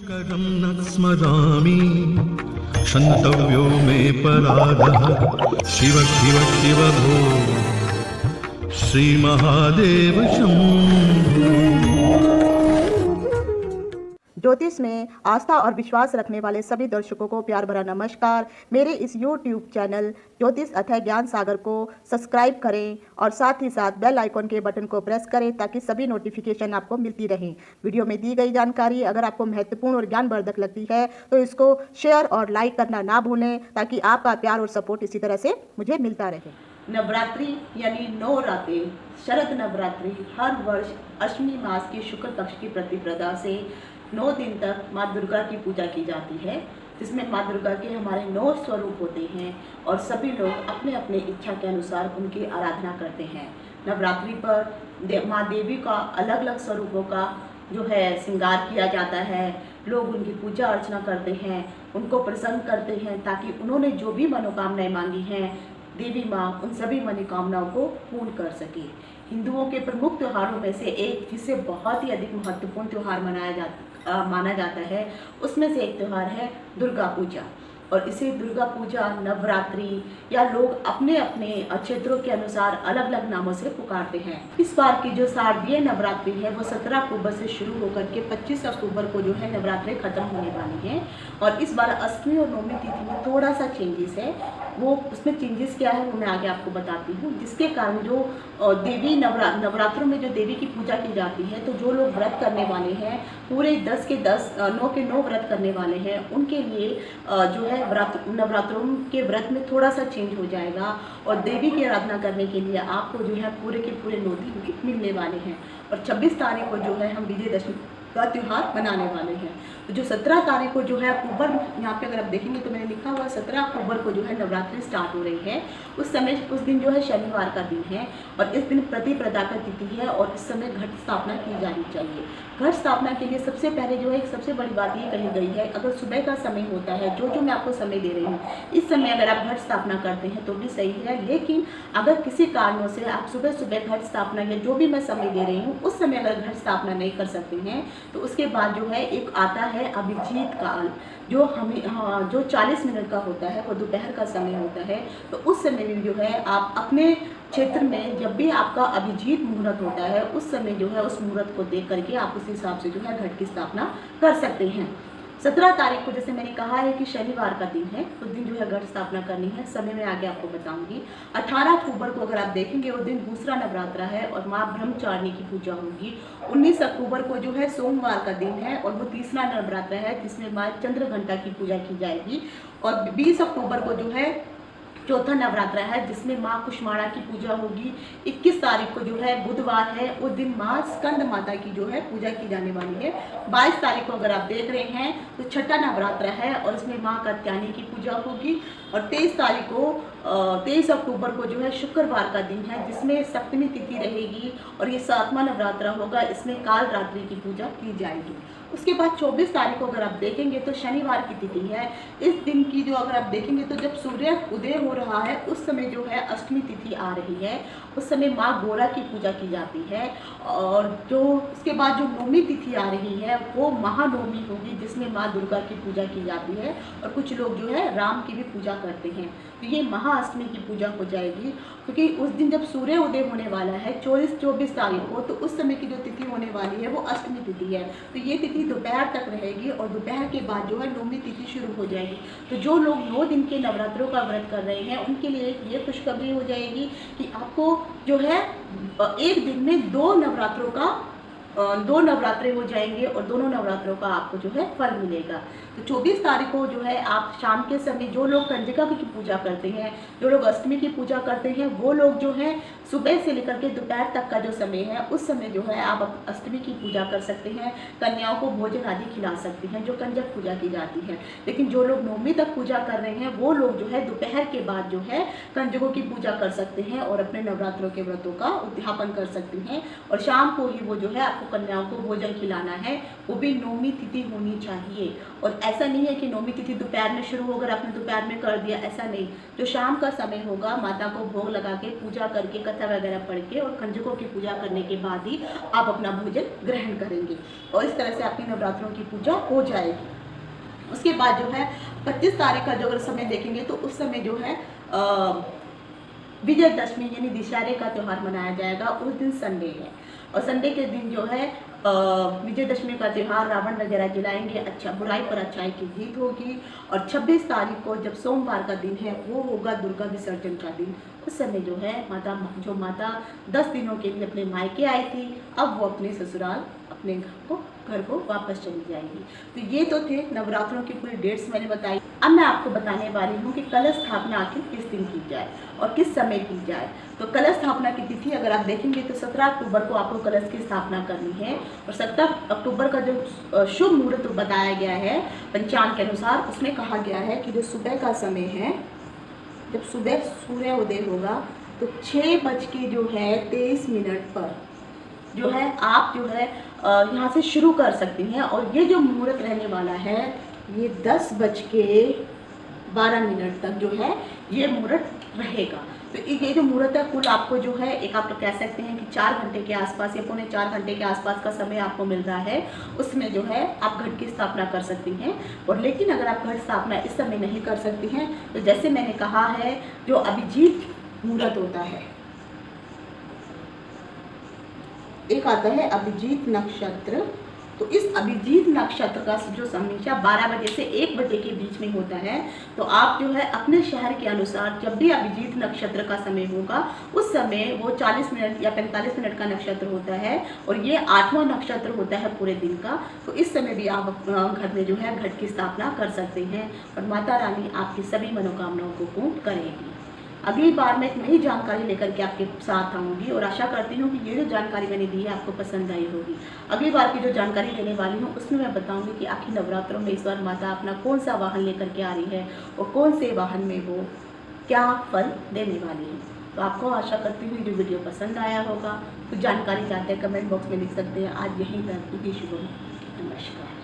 शङ्करं न स्मरामि क्षन्तव्यो मे पराधः शिव शिव शिव भो श्रीमहादेव शम्भो। ज्योतिष में आस्था और विश्वास रखने वाले सभी दर्शकों को प्यार भरा नमस्कार। मेरे इस YouTube चैनल ज्योतिष अथय ज्ञान सागर को सब्सक्राइब करें और साथ ही साथ बेल आइकॉन के बटन को प्रेस करें ताकि सभी नोटिफिकेशन आपको मिलती रहें। वीडियो में दी गई जानकारी अगर आपको महत्वपूर्ण और ज्ञानवर्धक लगती है तो इसको शेयर और लाइक करना ना भूलें ताकि आपका प्यार और सपोर्ट इसी तरह से मुझे मिलता रहे। नवरात्रि यानी 9 रातें शरद नवरात्रि हर वर्ष अष्टमी मास की शुक्ल पक्ष की प्रतिपदा से 9 दिन तक माँ दुर्गा की पूजा की जाती है, जिसमें माँ दुर्गा के हमारे 9 स्वरूप होते हैं और सभी लोग अपने अपने इच्छा के अनुसार उनकी आराधना करते हैं। नवरात्रि पर माँ देवी का अलग अलग स्वरूपों का जो है श्रृंगार किया जाता है। लोग उनकी पूजा अर्चना करते हैं, उनको प्रसन्न करते हैं ताकि उन्होंने जो भी मनोकामनाएं मांगी हैं देवी माँ उन सभी मनोकामनाओं को पूर्ण कर सके। हिंदुओं के प्रमुख त्योहारों में से एक जिसे बहुत ही अधिक महत्वपूर्ण त्यौहार माना जाता है उसमें से एक त्यौहार है दुर्गा पूजा। और इसे दुर्गा पूजा, नवरात्रि या लोग अपने अपने क्षेत्रों के अनुसार अलग अलग नामों से पुकारते हैं। इस बार की जो शारदीय नवरात्रि है वो 17 अक्टूबर से शुरू होकर के 25 अक्टूबर को जो है नवरात्रि खत्म होने वाली है। और इस बार अष्टमी और नवमी तिथि में थोड़ा सा चेंजेस है। वो उसमें चेंजेस क्या है वो मैं आगे आपको बताती हूँ, जिसके कारण जो देवी नवरात्रों में जो देवी की पूजा की जाती है तो जो लोग व्रत करने वाले हैं पूरे 10 के 10 9 के 9 व्रत करने वाले हैं उनके लिए जो है नवरात्रों के व्रत में थोड़ा सा चेंज हो जाएगा। और देवी की आराधना करने के लिए आपको जो है पूरे के पूरे 9 दिन मिलने वाले हैं। और 26 तारीख को जो है हम विजयदशमी का त्यौहार मनाने वाले हैं। तो जो 17 तारीख को जो है अक्टूबर, यहाँ पे अगर आप देखेंगे तो मैंने लिखा हुआ 17 अक्टूबर को जो है नवरात्रि स्टार्ट हो रही है। उस दिन जो है शनिवार का दिन है और इस दिन प्रतिपदा का तिथि है और इस समय घट स्थापना की जानी चाहिए। घट स्थापना के लिए सबसे पहले जो है एक सबसे बड़ी बात ये कही गई है, अगर सुबह का समय होता है जो मैं आपको समय दे रही हूँ इस समय अगर आप घट स्थापना करते हैं तो भी सही है। लेकिन अगर किसी कारणों से आप सुबह घट स्थापना या जो भी मैं समय दे रही हूँ उस समय अगर घट स्थापना नहीं कर सकते हैं तो उसके बाद जो है एक आता है अभिजीत काल, जो हमें जो 40 मिनट का होता है, वो दोपहर का समय होता है। तो उस समय में जो है आप अपने क्षेत्र में जब भी आपका अभिजीत मुहूर्त होता है उस समय जो है उस मुहूर्त को देख करके आप उस हिसाब से जो है घट की स्थापना कर सकते हैं। 17 तारीख को जैसे मैंने कहा है कि शनिवार का दिन है, उस दिन जो है घट स्थापना करनी है। समय में आगे आपको बताऊंगी। 18 अक्टूबर को अगर आप देखेंगे वो दिन दूसरा नवरात्रा है और माँ ब्रह्मचारिणी की पूजा होगी। 19 अक्टूबर को जो है सोमवार का दिन है और वो तीसरा नवरात्रा है जिसमें माँ चंद्रघंटा की पूजा की जाएगी। और 20 अक्टूबर को जो है चौथा नवरात्रा है जिसमें माँ कुष्मांडा की पूजा होगी। 21 तारीख को जो है बुधवार है, उस दिन माँ स्कंद माता की जो है पूजा की जाने वाली है। 22 तारीख को अगर आप देख रहे हैं तो छठा नवरात्रा है और इसमें माँ कात्यायनी की पूजा होगी। और 23 अक्टूबर को जो है शुक्रवार का दिन है जिसमें सप्तमी तिथि रहेगी और ये 7वां नवरात्रा होगा, इसमें काल रात्रि की पूजा की जाएगी। उसके बाद 24 तारीख को अगर आप देखेंगे तो शनिवार की तिथि है। इस दिन की जो अगर आप देखेंगे तो जब सूर्य उदय हो रहा है उस समय जो है अष्टमी तिथि आ रही है, उस समय माँ गोरा की पूजा की जाती है। और जो उसके बाद जो नवमी तिथि आ रही है वो महानवमी होगी जिसमें माँ दुर्गा की पूजा की जाती है और कुछ लोग जो है राम की भी पूजा करते हैं। तो ये महाअष्टमी की पूजा हो जाएगी क्योंकि उस दिन जब सूर्य उदय होने वाला है 24 तारीख को, तो उस समय की जो तिथि होने वाली है वो अष्टमी तिथि है। तो ये तिथि दोपहर तक रहेगी और दोपहर के बाद जो है नवमी तिथि शुरू हो जाएगी। तो जो लोग 9 दिन के नवरात्रों का व्रत कर रहे हैं उनके लिए ये खुशखबरी हो जाएगी कि आपको जो है एक दिन में 2 नवरात्रे हो जाएंगे और दोनों नवरात्रों का आपको जो है फल मिलेगा। तो 24 तारीख को जो है आप शाम के समय जो लोग कंजका की पूजा करते हैं, जो लोग अष्टमी की पूजा करते हैं, वो लोग जो है सुबह से लेकर के दोपहर तक का जो समय है उस समय जो है आप अष्टमी की पूजा कर सकते हैं। कन्याओं को भोजन आदि खिला सकते हैं जो कंजक पूजा की जाती है। लेकिन जो लोग नवमी तक पूजा कर रहे हैं वो लोग जो है दोपहर के बाद जो है कंजकों की पूजा कर सकते हैं और अपने नवरात्रों के व्रतों का उद्यापन कर सकते हैं और शाम को ही वो जो है आपको आपको कन्याओं को भोजन खिलाना है, वो भी नौमी तिथि होनी चाहिए। और ऐसा नहीं है कि नौमी तिथि दोपहर में शुरू होकर आपने दोपहर में कर दिया, ऐसा नहीं। जो शाम का समय होगा, माता को भोग लगा के पूजा करके कथा वगैरह पढ़ के और कंजकों की पूजा करने के बाद ही आप अपना भोजन ग्रहण करेंगे और इस तरह से आपकी नवरात्रों की पूजा हो जाएगी। उसके बाद जो है 25 तारीख का जो अगर समय देखेंगे तो उस समय जो है विजयदशमी यानी दशहरे का त्यौहार मनाया जाएगा। उस दिन संडे है और संडे के दिन जो है विजयदशमी का त्यौहार रावण वगैरह जलाएंगे, अच्छा बुराई पर अच्छाई की जीत होगी। और 26 तारीख को जब सोमवार का दिन है वो होगा दुर्गा विसर्जन का दिन। उस समय जो है माता 10 दिनों के लिए अपने मायके आई थी, अब वो अपने ससुराल अपने घर को वापस चली जाएगी। तो ये तो थे नवरात्रों की पूरी डेट्स मैंने बताई। अब मैं आपको बताने वाली हूँ कि कलश स्थापना आखिर किस दिन की जाए और किस समय की जाए। तो कलश स्थापना की तिथि अगर आप देखेंगे तो 17 अक्टूबर को आपको कलश की स्थापना करनी है और 17 अक्टूबर का जो शुभ मुहूर्त बताया गया है पंचांग के अनुसार, उसमें कहा गया है कि जो सुबह का समय है, जब सुबह सूर्योदय होगा तो 6:23 पर जो है आप जो है यहाँ से शुरू कर सकती हैं। और ये जो मुहूर्त रहने वाला है ये 10:12 तक जो है ये मुहूर्त रहेगा। तो ये जो मुहूर्त है कुल आपको जो है एक आप कह सकते हैं कि 4 घंटे के आसपास या पौने 4 घंटे के आसपास का समय आपको मिल रहा है। उसमें जो है आप घट की स्थापना कर सकती हैं। और लेकिन अगर आप घट स्थापना इस समय नहीं कर सकती हैं तो जैसे मैंने कहा है जो अभिजीत मुहूर्त होता है, एक आता है अभिजीत नक्षत्र। तो इस अभिजीत नक्षत्र का जो समीक्षा 12 बजे से 1 बजे के बीच में होता है। तो आप जो है अपने शहर के अनुसार जब भी अभिजीत नक्षत्र का समय होगा उस समय वो 40 मिनट या 45 मिनट का नक्षत्र होता है और ये 8वां नक्षत्र होता है पूरे दिन का। तो इस समय भी आप घर में जो है घट की स्थापना कर सकते हैं और माता रानी आपकी सभी मनोकामनाओं को पूर्ण करेगी। अगली बार मैं एक नई जानकारी लेकर के आपके साथ आऊँगी और आशा करती हूँ कि ये जो जानकारी मैंने दी है आपको पसंद आई होगी। अगली बार की जो जानकारी लेने वाली हूँ उसमें मैं बताऊँगी कि आखिर नवरात्रों में इस बार माता अपना कौन सा वाहन लेकर के आ रही है और कौन से वाहन में वो क्या फल देने वाली है। तो आपको आशा करती हूँ जो वीडियो पसंद आया होगा। कुछ जानकारी चाहते हैं कमेंट बॉक्स में लिख सकते हैं। आज यहीं तक, शुभ नमस्कार।